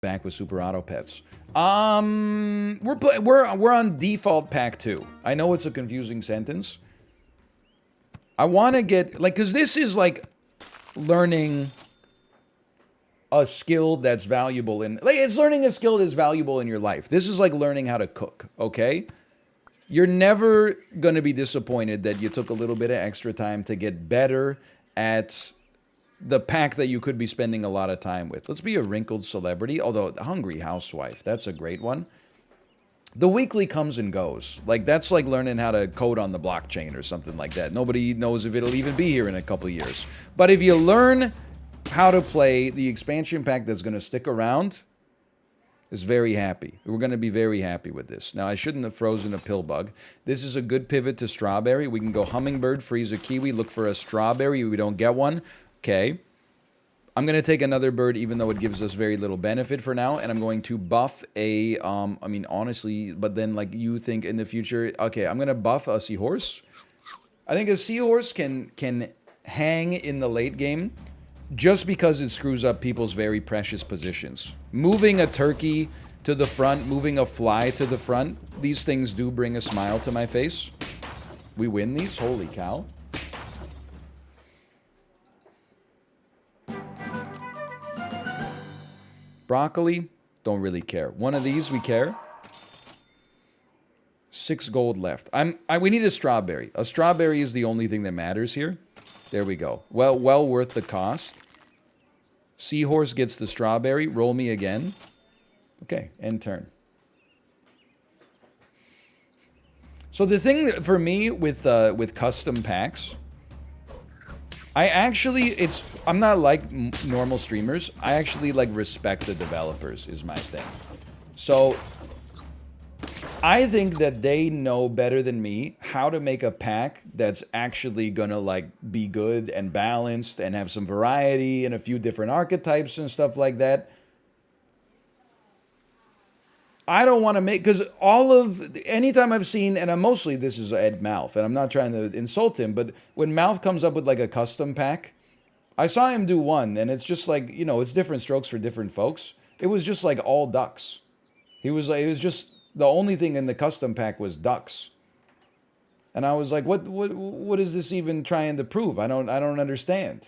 Back with Super Auto Pets. We're on default pack 2. I know it's a confusing sentence. I want to get like, cuz this is like learning a skill that's valuable in, like, it's learning a skill that's valuable in your life. This is like learning how to cook, okay? You're never going to be disappointed that you took a little bit of extra time to get better at the pack that you could be spending a lot of time with. Let's be a wrinkled celebrity, although Hungry Housewife, that's a great one. The weekly comes and goes. Like, that's like learning how to code on the blockchain or something like that. Nobody knows if it'll even be here in a couple of years. But if you learn how to play the expansion pack that's going to stick around, is very happy. We're going to be very happy with this. Now, I shouldn't have frozen a pill bug. This is a good pivot to strawberry. We can go hummingbird, freeze a kiwi, look for a strawberry. We don't get one. Okay. I'm going to take another bird, even though it gives us very little benefit for now, and I'm going to buff a, I mean, honestly, but then, like, you think in the future, okay, I'm going to buff a seahorse. I think a seahorse can hang in the late game just because it screws up people's very precious positions. Moving a turkey to the front, moving a fly to the front, these things do bring a smile to my face. We win these? Holy cow. Broccoli, don't really care. One of these, we care. 6 gold left. We need a strawberry. A strawberry is the only thing that matters here. There we go. Well worth the cost. Seahorse gets the strawberry. Roll me again. Okay, end turn. So the thing for me with custom packs, I'm not like normal streamers. I actually like respect the developers is my thing. So I think that they know better than me how to make a pack that's actually gonna like be good and balanced and have some variety and a few different archetypes and stuff like that. I don't want to make, because anytime I've seen, and mostly this is Ed Mouth, and I'm not trying to insult him, but when Mouth comes up with like a custom pack, I saw him do one, and it's just like, you know, it's different strokes for different folks. It was just like all ducks. It was just, the only thing in the custom pack was ducks. And I was like, what is this even trying to prove? I don't understand.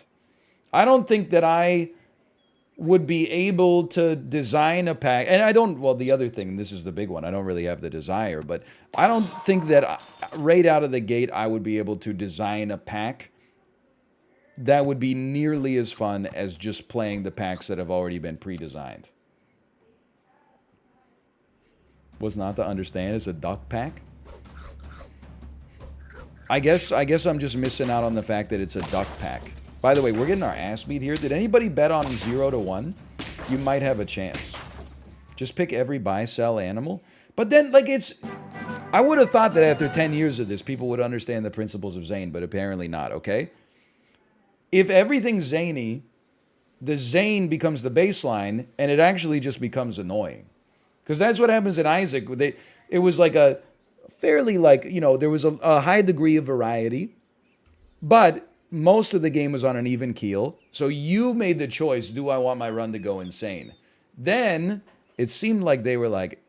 I don't think that I would be able to design a pack, and I don't, well, the other thing, this is the big one, I don't really have the desire, but I don't think that right out of the gate I would be able to design a pack that would be nearly as fun as just playing the packs that have already been pre-designed. Was not to understand as a duck pack? I guess I'm just missing out on the fact that it's a duck pack. By the way, we're getting our ass beat here. Did anybody bet on 0 to 1? You might have a chance. Just pick every buy-sell animal. But then, like, I would have thought that after 10 years of this, people would understand the principles of Zane, but apparently not, okay? If everything's zany, the Zane becomes the baseline, and it actually just becomes annoying. Because that's what happens in Isaac. It was like a fairly, like, you know, there was a high degree of variety, but most of the game was on an even keel. So you made the choice, do I want my run to go insane? Then it seemed like they were like,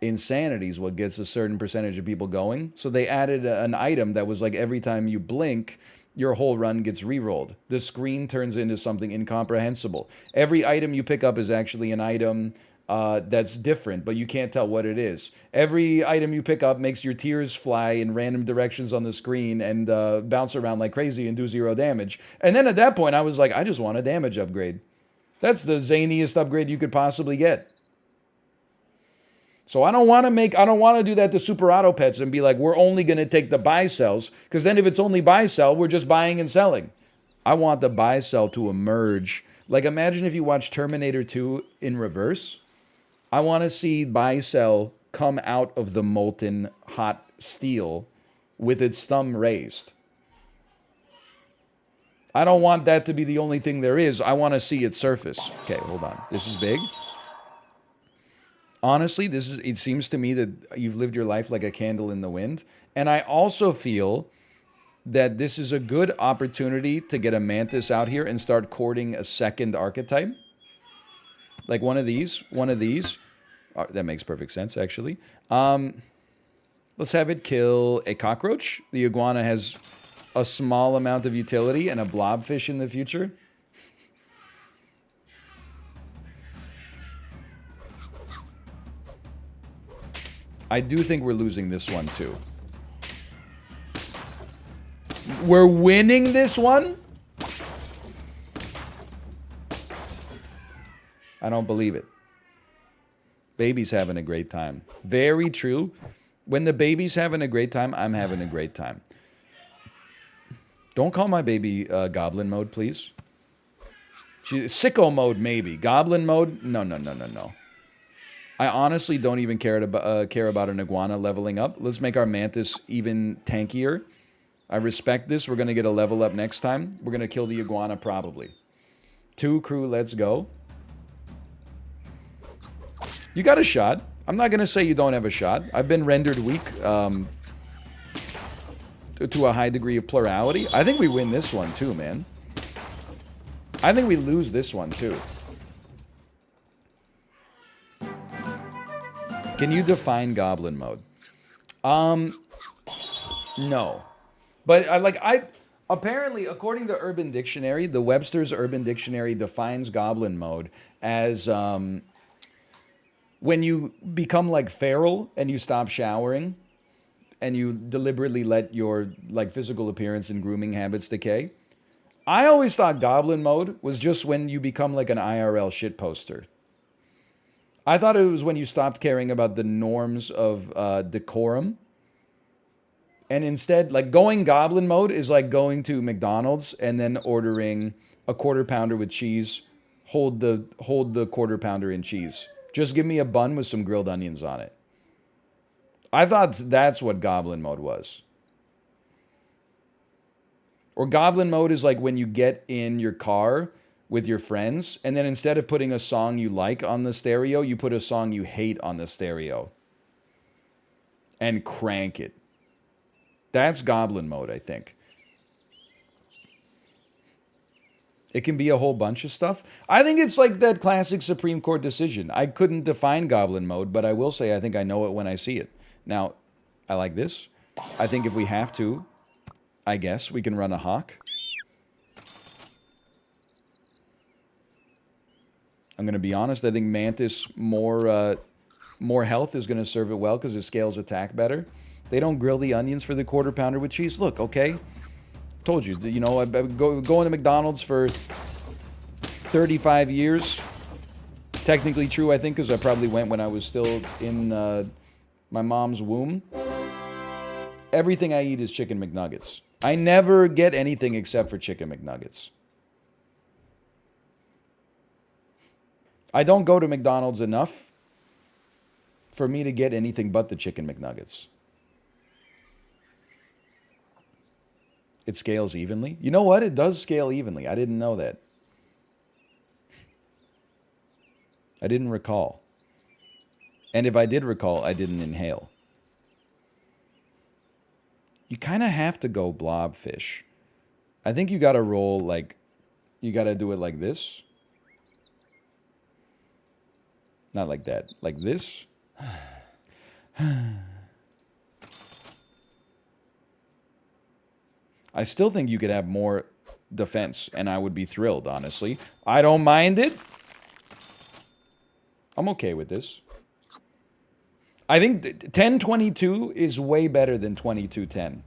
insanity is what gets a certain percentage of people going. So they added an item that was like every time you blink, your whole run gets re-rolled. The screen turns into something incomprehensible. Every item you pick up is actually an item that's different, but you can't tell what it is. Every item you pick up makes your tears fly in random directions on the screen and bounce around like crazy and do 0 damage. And then at that point, I was like, I just want a damage upgrade. That's the zaniest upgrade you could possibly get. So I don't want to do that to Super Auto Pets and be like, we're only going to take the buy sells, because then if it's only buy sell, we're just buying and selling. I want the buy sell to emerge. Like, imagine if you watch Terminator 2 in reverse. I want to see buy-sell come out of the molten hot steel with its thumb raised. I don't want that to be the only thing there is. I want to see it surface. Okay, hold on. This is big. Honestly, it seems to me that you've lived your life like a candle in the wind. And I also feel that this is a good opportunity to get a Mantis out here and start courting a second archetype. Like one of these. One of these. That makes perfect sense, actually. Let's have it kill a cockroach. The iguana has a small amount of utility and a blobfish in the future. I do think we're losing this one, too. We're winning this one? I don't believe it. Baby's having a great time. Very true. When the baby's having a great time, I'm having a great time. Don't call my baby goblin mode, please. Sicko mode, maybe. Goblin mode? No, no, no, no, no. I honestly don't even care about an iguana leveling up. Let's make our mantis even tankier. I respect this. We're going to get a level up next time. We're going to kill the iguana probably. 2 crew, let's go. You got a shot. I'm not going to say you don't have a shot. I've been rendered weak to a high degree of plurality. I think we win this one too, man. I think we lose this one too. Can you define goblin mode? No. But apparently, according to Urban Dictionary, the Webster's Urban Dictionary defines goblin mode as when you become like feral and you stop showering and you deliberately let your like physical appearance and grooming habits decay. I always thought goblin mode was just when you become like an IRL shitposter. I thought it was when you stopped caring about the norms of decorum. And instead, like going goblin mode is like going to McDonald's and then ordering a quarter pounder with cheese. Hold the quarter pounder in cheese. Just give me a bun with some grilled onions on it. I thought that's what goblin mode was. Or goblin mode is like when you get in your car with your friends, and then instead of putting a song you like on the stereo, you put a song you hate on the stereo. And crank it. That's goblin mode, I think. It can be a whole bunch of stuff. I think it's like that classic Supreme Court decision. I couldn't define goblin mode, but I will say I think I know it when I see it. Now, I like this. I think if we have to, I guess, we can run a hawk. I'm going to be honest. I think Mantis more health is going to serve it well because it scales attack better. They don't grill the onions for the quarter pounder with cheese. Look, okay. Told you, you know, I've been going to McDonald's for 35 years. Technically true, I think, because I probably went when I was still in my mom's womb. Everything I eat is chicken McNuggets. I never get anything except for chicken McNuggets. I don't go to McDonald's enough for me to get anything but the chicken McNuggets. It scales evenly. You know what? It does scale evenly. I didn't know that. I didn't recall. And if I did recall, I didn't inhale. You kind of have to go blobfish. I think you got to roll like, you got to do it like this. Not like that. Like this. I still think you could have more defense, and I would be thrilled, honestly. I don't mind it. I'm okay with this. I think 10-22 is way better than 22-10.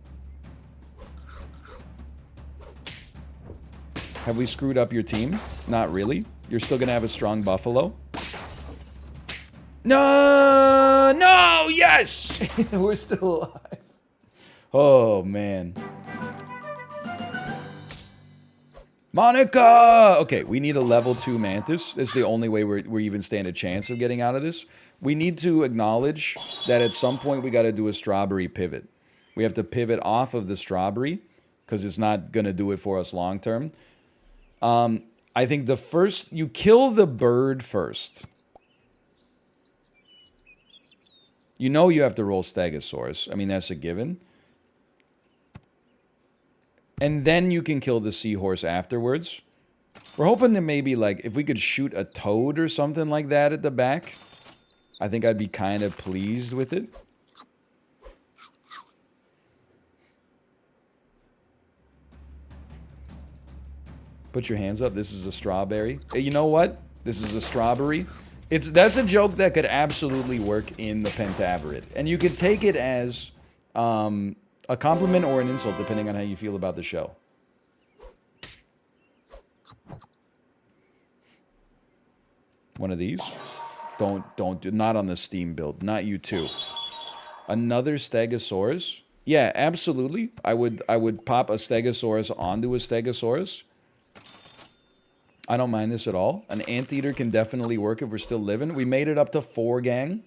Have we screwed up your team? Not really. You're still going to have a strong buffalo. No! No! Yes! We're still alive. Oh, man. Monica! Okay, we need a level 2 mantis. This is the only way we even stand a chance of getting out of this. We need to acknowledge that at some point we got to do a strawberry pivot. We have to pivot off of the strawberry because it's not going to do it for us long term. I think the first... You kill the bird first. You know you have to roll Stegosaurus. I mean, that's a given. And then you can kill the seahorse afterwards. We're hoping that maybe, like, if we could shoot a toad or something like that at the back, I think I'd be kind of pleased with it. Put your hands up. This is a strawberry. Hey, you know what? This is a strawberry. That's a joke that could absolutely work in the Pentaverate. And you could take it as a compliment or an insult, depending on how you feel about the show. One of these. Don't do, not on the Steam build. Not you too. Another Stegosaurus. Yeah, absolutely. I would pop a Stegosaurus onto a Stegosaurus. I don't mind this at all. An anteater can definitely work if we're still living. We made it up to 4, gang.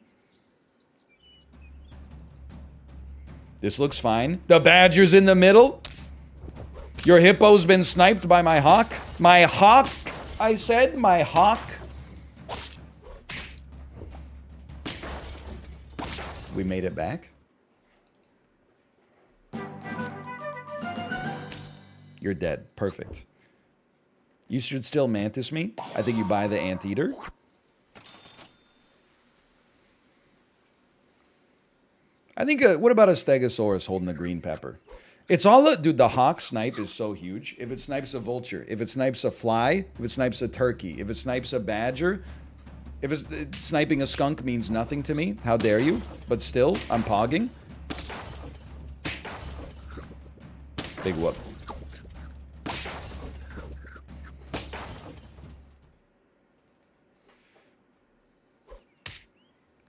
This looks fine. The badger's in the middle. Your hippo's been sniped by my hawk. My hawk, I said. My hawk. We made it back. You're dead. Perfect. You should still mantis me. I think you buy the anteater. I think, what about a Stegosaurus holding a green pepper? It's all, dude, the hawk snipe is so huge. If it snipes a vulture, if it snipes a fly, if it snipes a turkey, if it snipes a badger, if it's sniping a skunk means nothing to me. How dare you? But still, I'm pogging. Big whoop.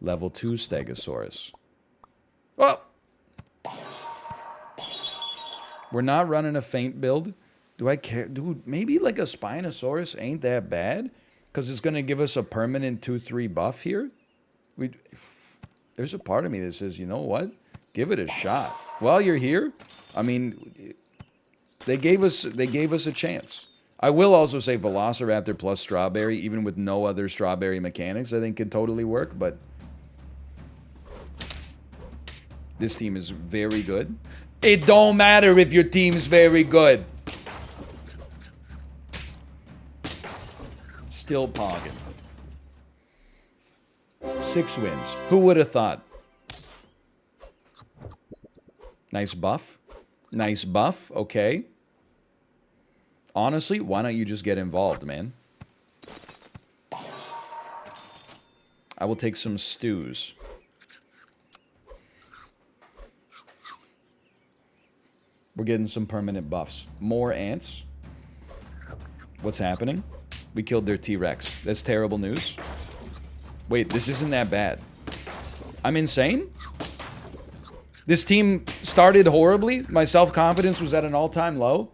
Level 2 Stegosaurus. Well, we're not running a feint build. Do I care? Dude, maybe like a Spinosaurus ain't that bad. Because it's going to give us a permanent 2-3 buff here. There's a part of me that says, you know what? Give it a shot. While you're here, I mean, they gave us a chance. I will also say Velociraptor plus Strawberry, even with no other Strawberry mechanics, I think can totally work, but this team is very good. It don't matter if your team's very good. Still pogging. 6 wins. Who would have thought? Nice buff. Nice buff. Okay. Honestly, why don't you just get involved, man? I will take some stews. We're getting some permanent buffs. More ants. What's happening? We killed their T-Rex. That's terrible news. Wait, this isn't that bad. I'm insane? This team started horribly. My self-confidence was at an all-time low.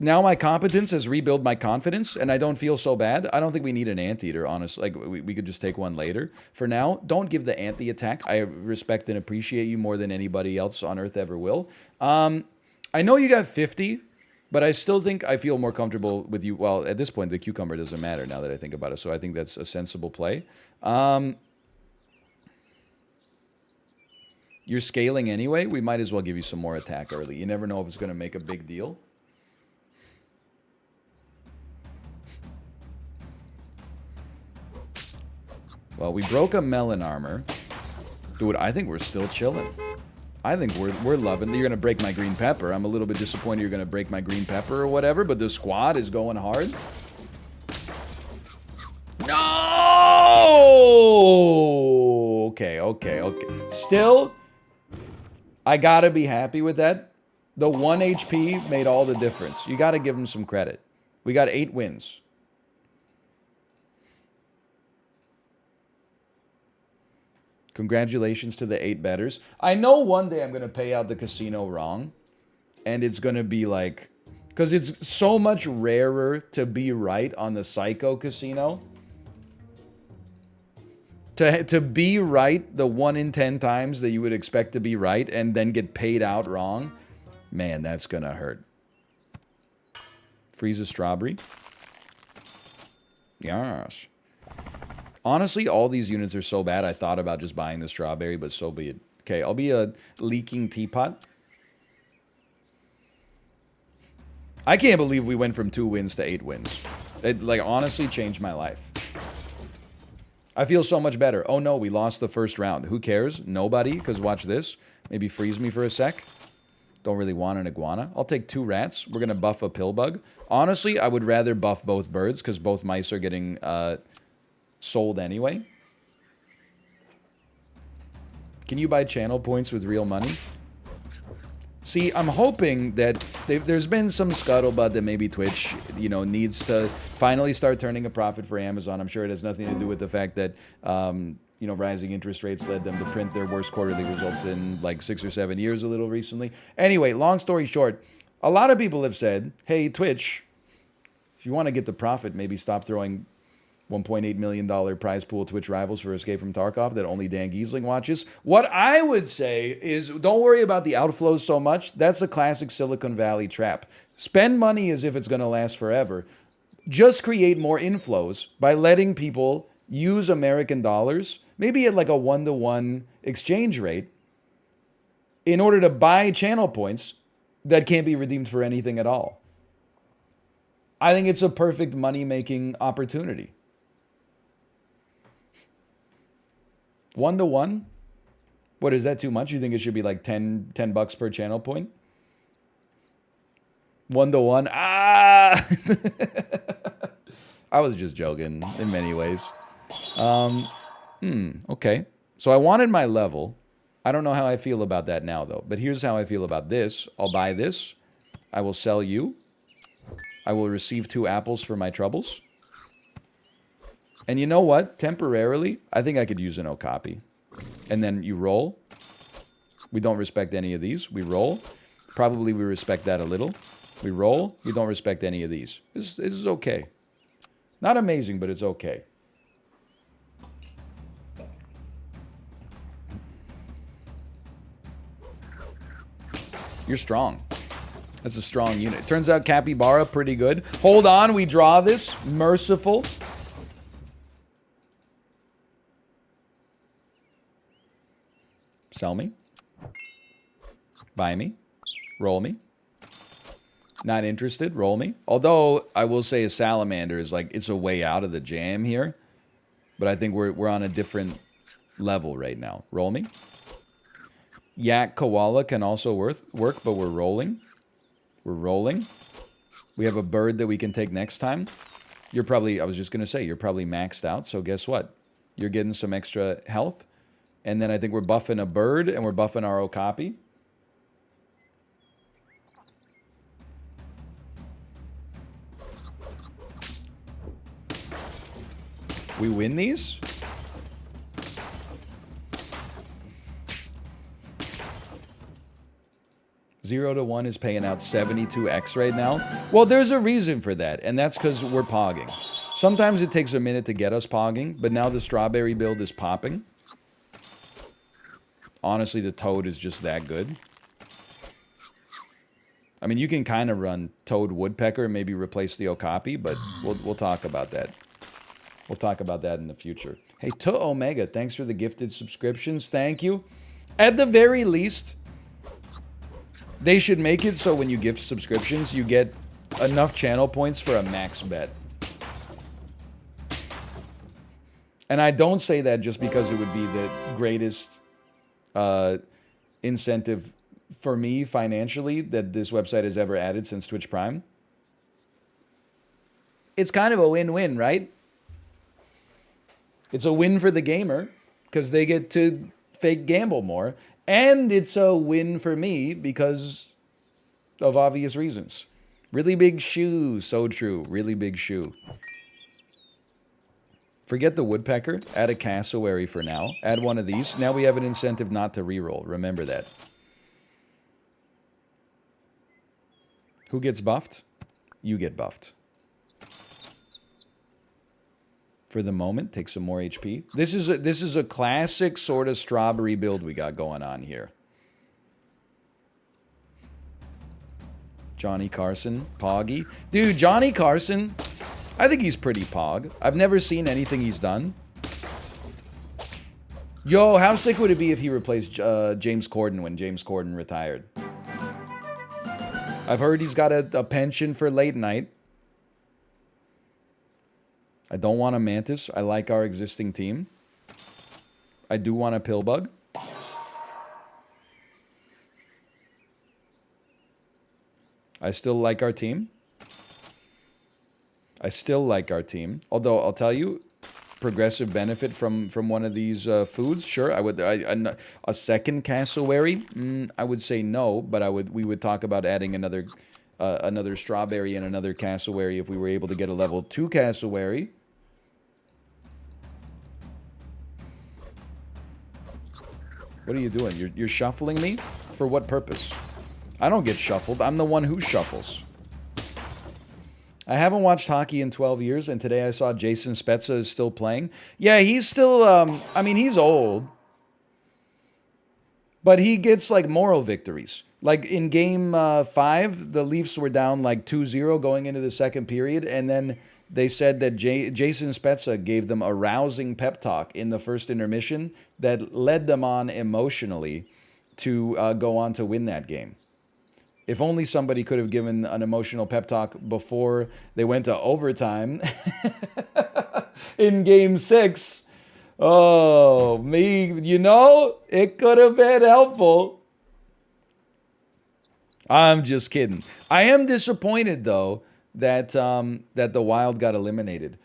Now my competence has rebuilt my confidence, and I don't feel so bad. I don't think we need an anteater, honestly. Like, we could just take one later. For now, don't give the ant the attack. I respect and appreciate you more than anybody else on Earth ever will. I know you got 50... But I still think I feel more comfortable with you. Well, at this point, the cucumber doesn't matter now that I think about it. So I think that's a sensible play. You're scaling anyway. We might as well give you some more attack early. You never know if it's going to make a big deal. Well, we broke a melon armor. Dude, I think we're still chilling. I think we're loving. You're gonna break my green pepper. I'm a little bit disappointed you're gonna break my green pepper or whatever, but the squad is going hard. No! Okay. Still, I gotta be happy with that. The 1 HP made all the difference. You gotta give him some credit. We got 8 wins. Congratulations to the 8 betters. I know one day I'm going to pay out the casino wrong. And it's going to be like... Because it's so much rarer to be right on the Psycho Casino. To be right the 1 in 10 times that you would expect to be right and then get paid out wrong. Man, that's going to hurt. Freeze a strawberry. Yes. Honestly, all these units are so bad, I thought about just buying the strawberry, but so be it. Okay, I'll be a leaking teapot. I can't believe we went from 2 wins to 8 wins. It, like, honestly changed my life. I feel so much better. Oh no, we lost the first round. Who cares? Nobody, because watch this. Maybe freeze me for a sec. Don't really want an iguana. I'll take 2 rats. We're going to buff a pill bug. Honestly, I would rather buff both birds, because both mice are getting sold anyway. Can you buy channel points with real money? See, I'm hoping that there's been some scuttlebutt that maybe Twitch, you know, needs to finally start turning a profit for Amazon. I'm sure it has nothing to do with the fact that, you know, rising interest rates led them to print their worst quarterly results in like 6 or 7 years a little recently. Anyway, long story short, a lot of people have said, hey, Twitch, if you want to get the profit, maybe stop throwing $1.8 million prize pool Twitch rivals for Escape from Tarkov that only Dan Giesling watches. What I would say is don't worry about the outflows so much. That's a classic Silicon Valley trap. Spend money as if it's going to last forever. Just create more inflows by letting people use American dollars, maybe at like a 1-to-1 exchange rate, in order to buy channel points that can't be redeemed for anything at all. I think it's a perfect money-making opportunity. 1-to-1? What, is that too much? You think it should be like 10 bucks per channel point? 1-to-1? Ah! I was just joking in many ways. Okay. So I wanted my level. I don't know how I feel about that now, though. But here's how I feel about this. I'll buy this. I will sell you. I will receive 2 apples for my troubles. And you know what? Temporarily, I think I could use an Okapi. And then you roll. We don't respect any of these. We roll. Probably we respect that a little. We roll. We don't respect any of these. This is okay. Not amazing, but it's okay. You're strong. That's a strong unit. Turns out Capybara, pretty good. Hold on, we draw this. Merciful. Sell me. Buy me. Roll me. Not interested. Roll me. Although, I will say a salamander is like, it's a way out of the jam here. But I think we're on a different level right now. Roll me. Yak koala can also work, but we're rolling. We're rolling. We have a bird that we can take next time. You're probably, I was just going to say, you're probably maxed out. So guess what? You're getting some extra health. And then I think we're buffing a bird and we're buffing our Okapi. We win these? Zero to 1 is paying out 72x right now. Well, there's a reason for that, and that's because we're pogging. Sometimes it takes a minute to get us pogging, but now the strawberry build is popping. Honestly, the toad is just that good. I mean, you can kind of run toad woodpecker and maybe replace the Okapi, but we'll talk about that. We'll talk about that in the future. Hey, to Omega, thanks for the gifted subscriptions. Thank you. At the very least, they should make it so when you gift subscriptions, you get enough channel points for a max bet. And I don't say that just because it would be the greatest incentive for me financially that this website has ever added since Twitch Prime. It's kind of a win-win, right? It's a win for the gamer because they get to fake gamble more. And it's a win for me because of obvious reasons. Really big shoe. So true. Really big shoe. Forget the woodpecker. Add a cassowary for now. Add one of these. Now we have an incentive not to reroll. Remember that. Who gets buffed? You get buffed. For the moment, take some more HP. This is a classic sort of strawberry build we got going on here. Johnny Carson, Poggy. Dude, Johnny Carson, I think he's pretty pog. I've never seen anything he's done. Yo, how sick would it be if he replaced James Corden when James Corden retired? I've heard he's got a penchant for late night. I don't want a Mantis. I like our existing team. I do want a Pillbug. I still like our team. I still like our team. Although, I'll tell you, progressive benefit from one of these foods, sure. I would. A second cassowary, I would say no, but we would talk about adding another strawberry and another cassowary if we were able to get a level 2 cassowary. What are you doing? You're shuffling me? For what purpose? I don't get shuffled. I'm the one who shuffles. I haven't watched hockey in 12 years, and today I saw Jason Spezza is still playing. Yeah, he's still, I mean, he's old. But he gets, like, moral victories. Like, in Game 5, the Leafs were down, like, 2-0 going into the second period, and then they said that Jason Spezza gave them a rousing pep talk in the first intermission that led them on emotionally to go on to win that game. If only somebody could have given an emotional pep talk before they went to overtime in Game 6. Oh, it could have been helpful. I'm just kidding. I am disappointed, though, that the Wild got eliminated.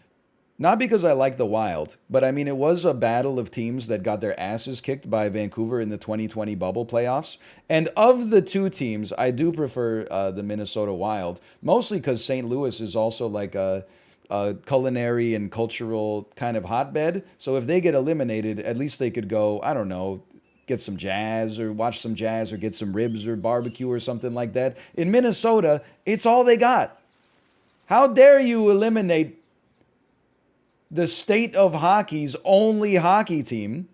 Not because I like the Wild, but I mean, it was a battle of teams that got their asses kicked by Vancouver in the 2020 bubble playoffs. And of the two teams, I do prefer the Minnesota Wild, mostly because St. Louis is also like a culinary and cultural kind of hotbed. So if they get eliminated, at least they could go, I don't know, get some jazz or watch some jazz or get some ribs or barbecue or something like that. In Minnesota, it's all they got. How dare you eliminate the state of hockey's only hockey team?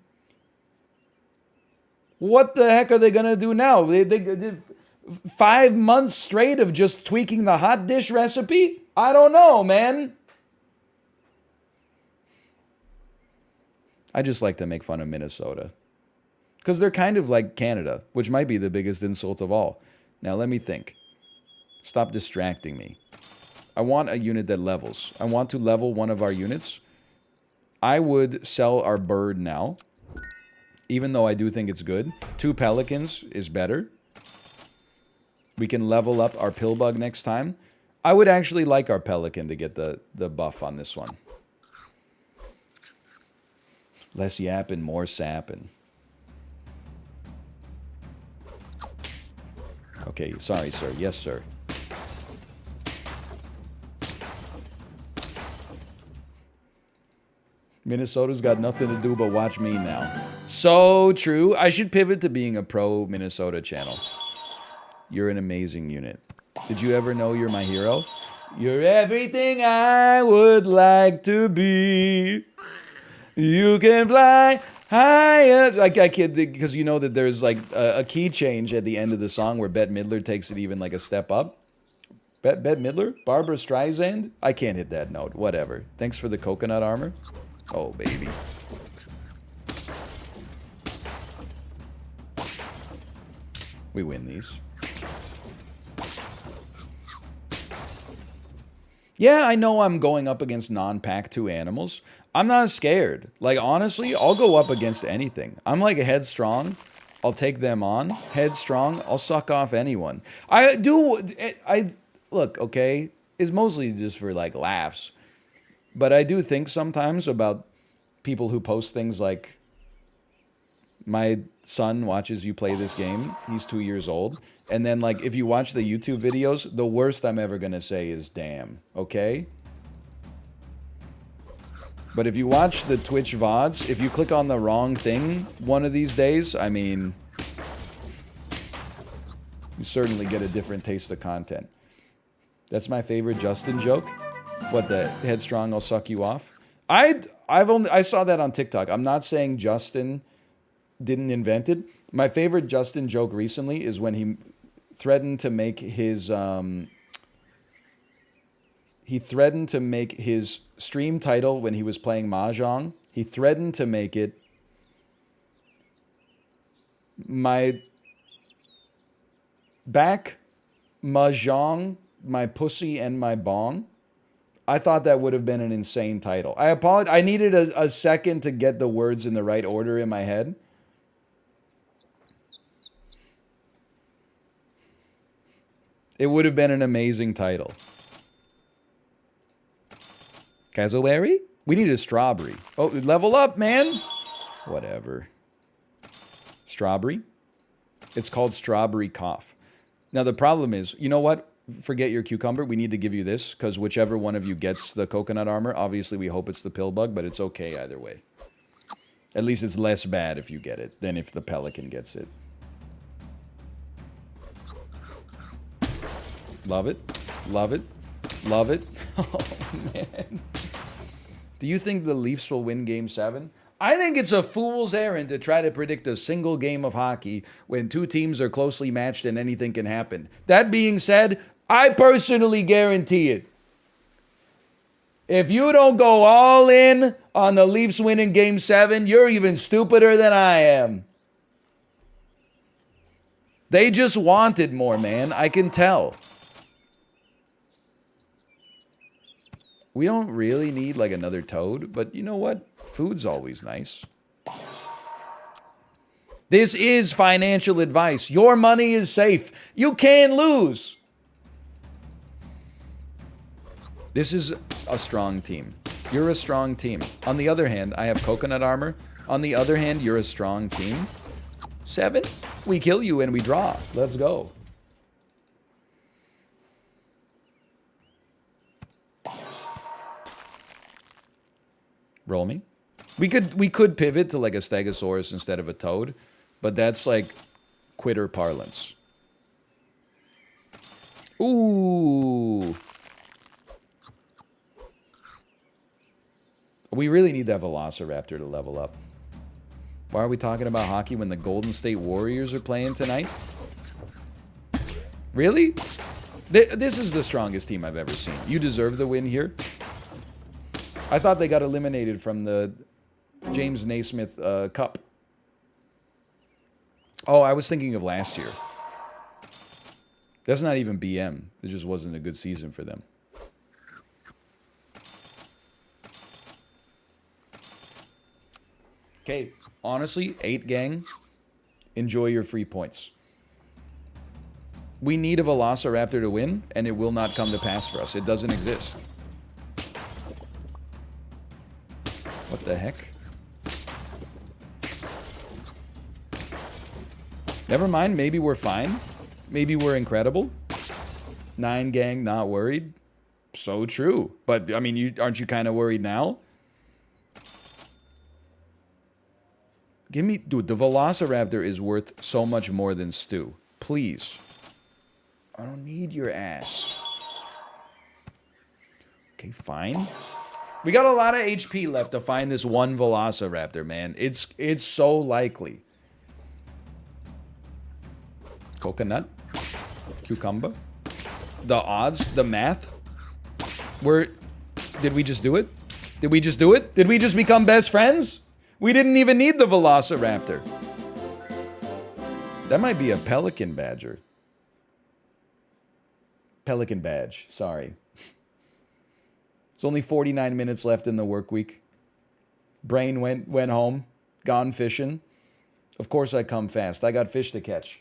What the heck are they going to do now? They 5 months straight of just tweaking the hot dish recipe? I don't know, man. I just like to make fun of Minnesota. Because they're kind of like Canada, which might be the biggest insult of all. Now, let me think. Stop distracting me. I want a unit that levels. I want to level one of our units. I would sell our bird now, even though I do think it's good. 2 pelicans is better. We can level up our pillbug next time. I would actually like our pelican to get the buff on this one. Less yapping, more sapping. Okay, sorry, sir. Yes, sir. Minnesota's got nothing to do but watch me now. So true. I should pivot to being a pro Minnesota channel. You're an amazing unit. Did you ever know you're my hero? You're everything I would like to be. You can fly higher. Like I kid, because you know that there's like a key change at the end of the song where Bette Midler takes it even like a step up. Bette Midler? Barbara Streisand? I can't hit that note. Whatever. Thanks for the coconut armor. Oh, baby. We win these. Yeah, I know I'm going up against non-Pack 2 animals. I'm not scared. Like, honestly, I'll go up against anything. I'm like a headstrong. I'll take them on. Headstrong. I'll suck off anyone. Look, okay, it's mostly just for, like, laughs. But I do think sometimes about people who post things like, my son watches you play this game. He's 2 years old. And then, like, if you watch the YouTube videos, the worst I'm ever going to say is damn, okay? But if you watch the Twitch VODs, if you click on the wrong thing one of these days, I mean, you certainly get a different taste of content. That's my favorite Justin joke. What, the headstrong, I'll suck you off? I saw that on TikTok. I'm not saying Justin didn't invent it. My favorite Justin joke recently is when he threatened to make his stream title when he was playing Mahjong. He threatened to make it my Mahjong, my pussy and my bong. I thought that would have been an insane title. I apologize. I needed a second to get the words in the right order in my head. It would have been an amazing title. Cassowary? We need a strawberry. Oh, level up, man. Whatever. Strawberry? It's called strawberry cough. Now, the problem is, you know what? Forget your cucumber. We need to give you this, because whichever one of you gets the coconut armor, obviously we hope it's the pill bug, but it's okay either way. At least it's less bad if you get it than if the pelican gets it. Love it. Love it. Love it. Oh, man. Do you think the Leafs will win Game 7? I think it's a fool's errand to try to predict a single game of hockey when two teams are closely matched and anything can happen. That being said, I personally guarantee it. If you don't go all in on the Leafs winning Game 7, you're even stupider than I am. They just wanted more, man. I can tell. We don't really need like another toad, but you know what? Food's always nice. This is financial advice. Your money is safe. You can't lose. This is a strong team. You're a strong team. On the other hand, I have coconut armor. On the other hand, you're a strong team. 7? We kill you and we draw. Let's go. Roll me. We could pivot to like a stegosaurus instead of a toad, but that's like quitter parlance. Ooh. We really need that Velociraptor to level up. Why are we talking about hockey when the Golden State Warriors are playing tonight? Really? This is the strongest team I've ever seen. You deserve the win here. I thought they got eliminated from the James Naismith Cup. Oh, I was thinking of last year. That's not even BM. It just wasn't a good season for them. Okay, honestly, 8 gang, enjoy your free points. We need a Velociraptor to win, and it will not come to pass for us. It doesn't exist. What the heck? Never mind, maybe we're fine. Maybe we're incredible. 9 gang, not worried. So true. But, I mean, aren't you kind of worried now? Give me... Dude, the Velociraptor is worth so much more than Stu. Please. I don't need your ass. Okay, fine. We got a lot of HP left to find this one Velociraptor, man. It's so likely. Coconut. Cucumber. The odds, the math. Did we just do it? Did we just do it? Did we just become best friends? We didn't even need the Velociraptor. That might be a pelican badger. Pelican badge, sorry. It's only 49 minutes left in the work week. Brain went home, gone fishing. Of course I come fast. I got fish to catch.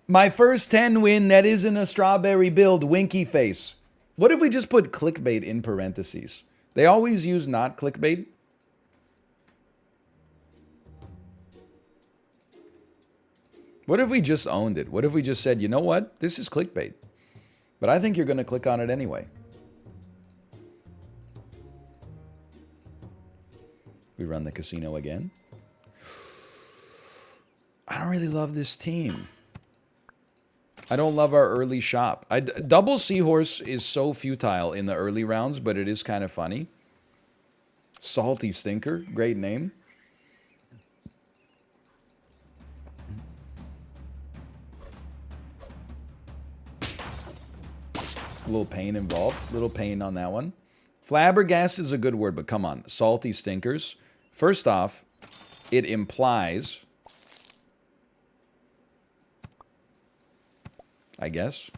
My first 10 win that isn't a strawberry build, winky face. What if we just put clickbait in parentheses? They always use not clickbait. What if we just owned it? What if we just said, you know what? This is clickbait. But I think you're going to click on it anyway. We run the casino again. I don't really love this team. I don't love our early shop. Double Seahorse is so futile in the early rounds, but it is kind of funny. Salty Stinker, great name. A little pain involved. Little pain on that one. Flabbergasted is a good word, but come on. Salty Stinkers. First off, it implies I guess.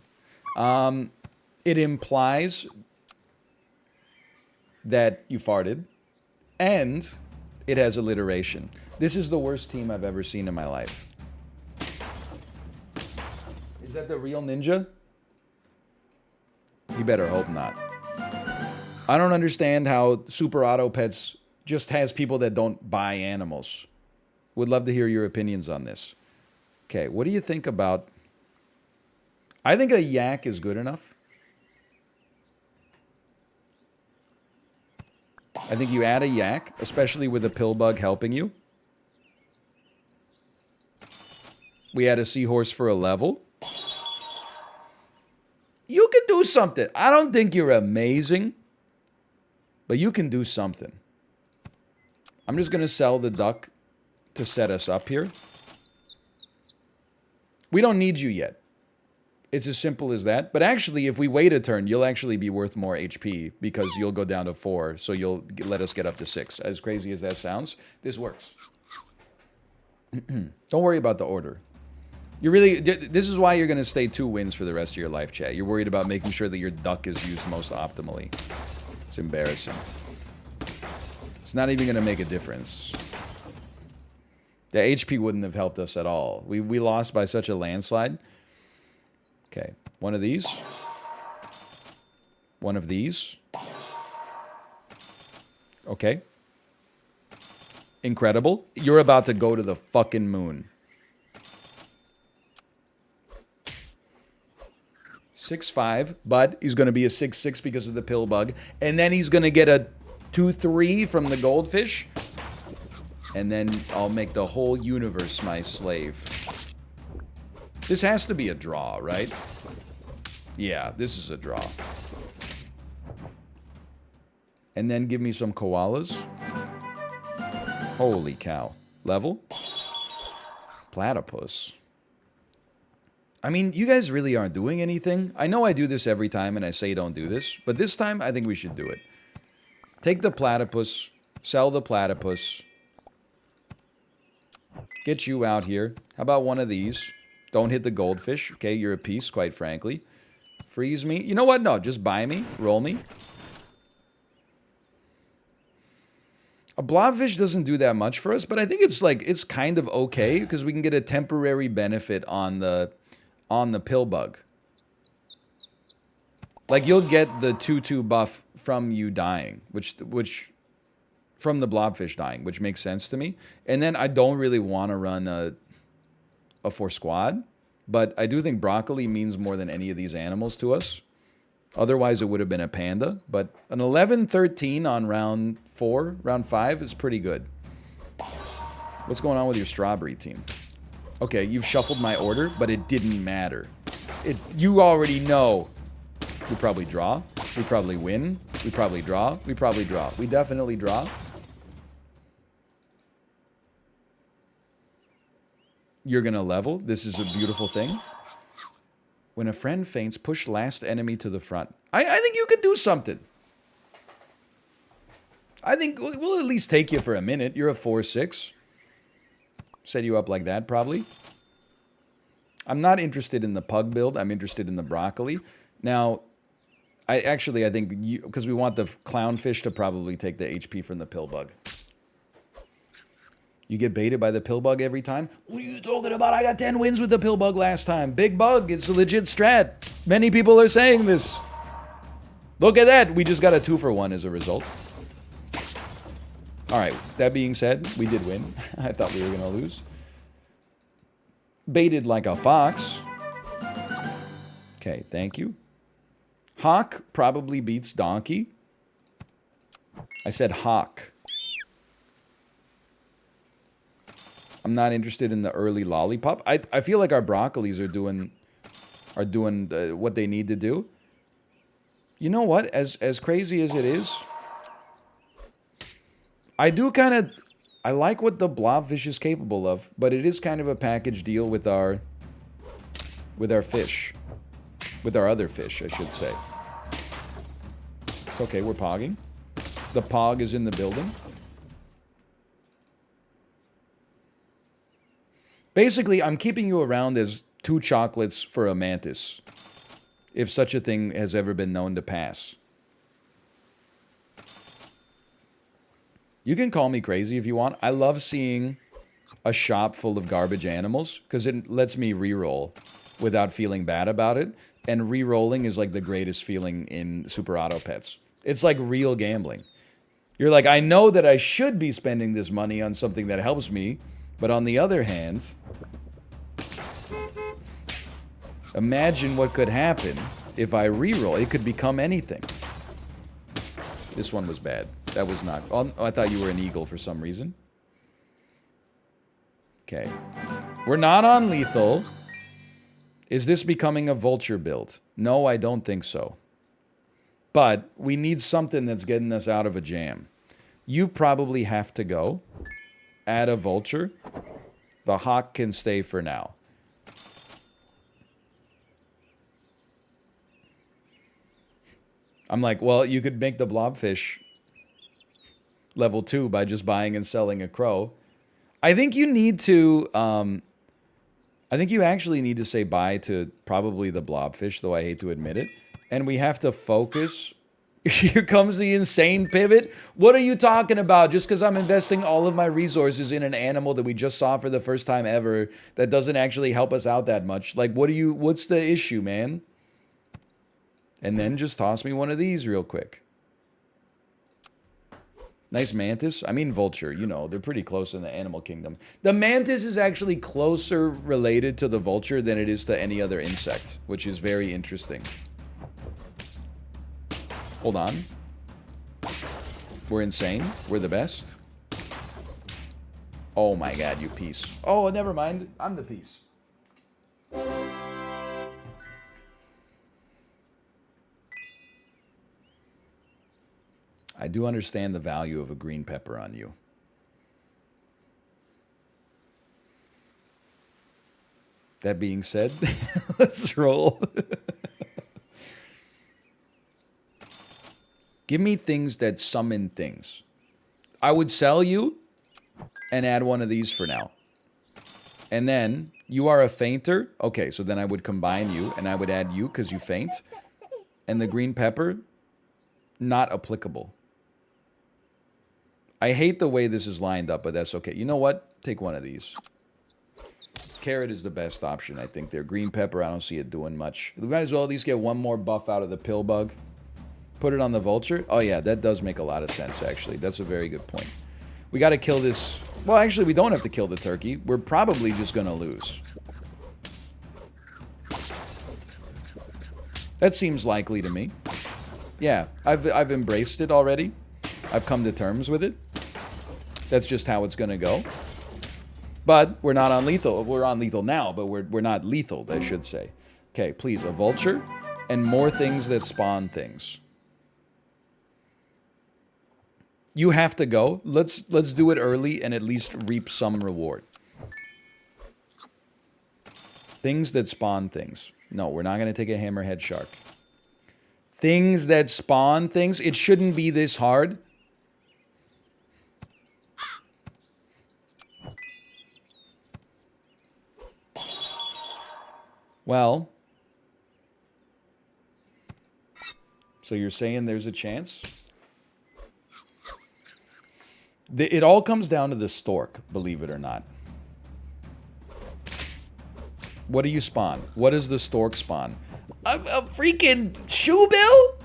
It implies that you farted, and it has alliteration. This is the worst team I've ever seen in my life. Is that the real ninja? You better hope not. I don't understand how Super Auto Pets just has people that don't buy animals. Would love to hear your opinions on this. Okay, what do you think about... I think a yak is good enough. I think you add a yak, especially with a pill bug helping you. We add a seahorse for a level. You can do something. I don't think you're amazing, but you can do something. I'm just going to sell the duck to set us up here. We don't need you yet. It's as simple as that. But actually, if we wait a turn, you'll actually be worth more HP because you'll go down to 4, so you'll let us get up to 6. As crazy as that sounds, this works. Don't worry about the order. You really... This is why you're going to stay 2 wins for the rest of your life, chat. You're worried about making sure that your duck is used most optimally. It's embarrassing. It's not even going to make a difference. The HP wouldn't have helped us at all. We lost by such a landslide. Okay, one of these. One of these. Okay. Incredible. You're about to go to the fucking moon. 6-5, but he's going to be a 6-6 because of the pill bug. And then he's going to get a 2-3 from the goldfish. And then I'll make the whole universe my slave. This has to be a draw, right? Yeah, this is a draw. And then give me some koalas. Holy cow. Level? Platypus. I mean, you guys really aren't doing anything. I know I do this every time and I say don't do this, but this time I think we should do it. Take the platypus, sell the platypus, get you out here. How about one of these? Don't hit the goldfish. Okay, you're a piece, quite frankly. Freeze me. You know what? No, just buy me. Roll me. A blobfish doesn't do that much for us, but I think it's kind of okay because we can get a temporary benefit on the pill bug. Like you'll get the 2-2 buff from you dying, which from the blobfish dying, which makes sense to me. And then I don't really want to run a 4 squad, but I do think broccoli means more than any of these animals to us. Otherwise, it would have been a panda. But an 11-13 on round 4, round 5 is pretty good. What's going on with your strawberry team? Okay, you've shuffled my order, but it didn't matter. You already know. We probably draw. We probably win. We probably draw. We probably draw. We definitely draw. You're going to level. This is a beautiful thing. When a friend faints, push last enemy to the front. I think you could do something. I think we'll at least take you for a minute. You're a 4-6. Set you up like that, probably. I'm not interested in the pug build. I'm interested in the broccoli. Now, I think, because we want the clownfish to probably take the HP from the pill bug. You get baited by the pill bug every time? What are you talking about? I got 10 wins with the pill bug last time. Big bug. It's a legit strat. Many people are saying this. Look at that. We just got a 2-for-1 as a result. All right. That being said, we did win. I thought we were going to lose. Baited like a fox. Okay. Thank you. Hawk probably beats donkey. I said hawk. I'm not interested in the early lollipop. I feel like our broccolis are doing what they need to do. You know what? As crazy as it is, I like what the blobfish is capable of, but it is kind of a package deal with our fish. With our other fish, I should say. It's okay, we're pogging. The pog is in the building. Basically, I'm keeping you around as 2 chocolates for a mantis. If such a thing has ever been known to pass. You can call me crazy if you want. I love seeing a shop full of garbage animals because it lets me reroll without feeling bad about it. And re-rolling is like the greatest feeling in Super Auto Pets. It's like real gambling. You're like, I know that I should be spending this money on something that helps me, but on the other hand, imagine what could happen if I re-roll. It could become anything. This one was bad. That was not... Oh, I thought you were an eagle for some reason. Okay. We're not on lethal. Is this becoming a vulture build? No, I don't think so. But we need something that's getting us out of a jam. You probably have to go. Add a vulture. The hawk can stay for now. I'm like, well, you could make the blobfish level 2 by just buying and selling a crow. I think you need to... I think you actually need to say bye to probably the blobfish, though I hate to admit it. And we have to focus. Here comes the insane pivot. What are you talking about? Just because I'm investing all of my resources in an animal that we just saw for the first time ever that doesn't actually help us out that much. Like, what's the issue, man? And then just toss me one of these real quick. Nice mantis. I mean vulture, you know, they're pretty close in the animal kingdom. The mantis is actually closer related to the vulture than it is to any other insect, which is very interesting. Hold on. We're insane. We're the best. Oh my god, you piece. Oh, never mind. I'm the piece. I do understand the value of a green pepper on you. That being said, let's roll. Give me things that summon things. I would sell you and add one of these for now. And then, you are a fainter. Okay, so then I would combine you and I would add you because you faint. And the green pepper, not applicable. I hate the way this is lined up, but that's okay. You know what? Take one of these. Carrot is the best option, I think. There. Green pepper, I don't see it doing much. We might as well at least get one more buff out of the pill bug. Put it on the vulture. Oh yeah, that does make a lot of sense, actually. That's a very good point. We got to kill this... Well, actually, we don't have to kill the turkey. We're probably just going to lose. That seems likely to me. Yeah, I've embraced it already. I've come to terms with it. That's just how it's going to go. But we're not on lethal. We're on lethal now, but we're not lethal, I should say. Okay, please, a vulture and more things that spawn things. You have to go. Let's do it early and at least reap some reward. Things that spawn things. No, we're not going to take a hammerhead shark. Things that spawn things. It shouldn't be this hard. Well, so you're saying there's a chance? It all comes down to the stork, believe it or not. What do you spawn? What does the stork spawn? A freaking shoe bill?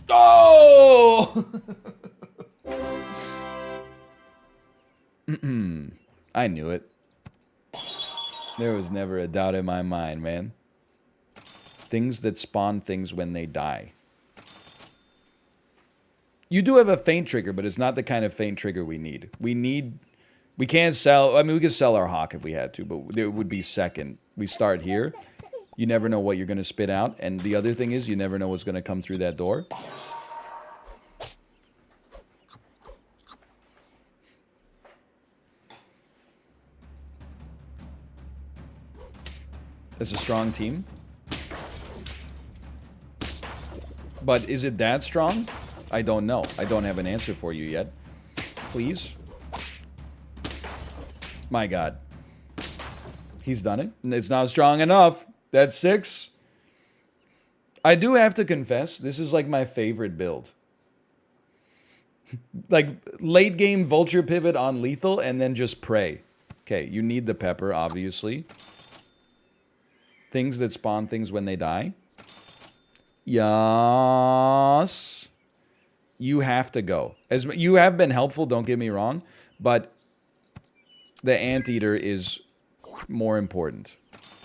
Oh! I knew it. There was never a doubt in my mind, man. Things that spawn things when they die. You do have a feint trigger, but it's not the kind of feint trigger we need. We can't sell... I mean, we could sell our hawk if we had to, but it would be second. We start here. You never know what you're going to spit out. And the other thing is, you never know what's going to come through that door. It's a strong team. But is it that strong? I don't know. I don't have an answer for you yet. Please. My God. He's done it. It's not strong enough. That's 6. I do have to confess, this is like my favorite build. Like, late game vulture pivot on lethal and then just pray. Okay, you need the pepper, obviously. Things that spawn things when they die. Yes. You have to go. You have been helpful, don't get me wrong, but the anteater is more important.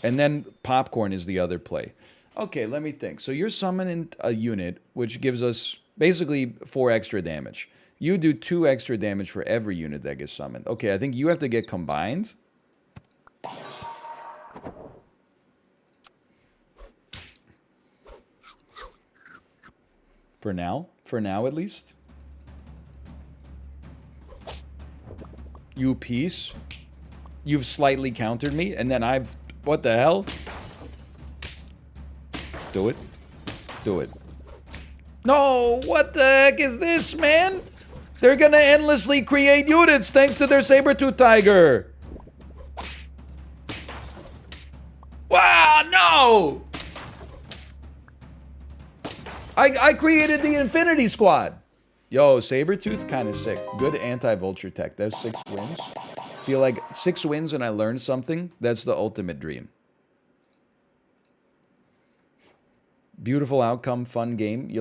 And then popcorn is the other play. Okay, let me think. So you're summoning a unit, which gives us basically 4 extra damage. You do 2 extra damage for every unit that gets summoned. Okay, I think you have to get combined. For now at least. You piece. You've slightly countered me, and then I've... What the hell? Do it. Do it. No! What the heck is this, man? They're gonna endlessly create units thanks to their sabretooth tiger. Wow, no! I created the Infinity Squad. Yo, sabretooth kind of sick. Good anti-vulture tech. That's 6 wins. Feel like 6 wins and I learned something. That's the ultimate dream. Beautiful outcome, fun game. You like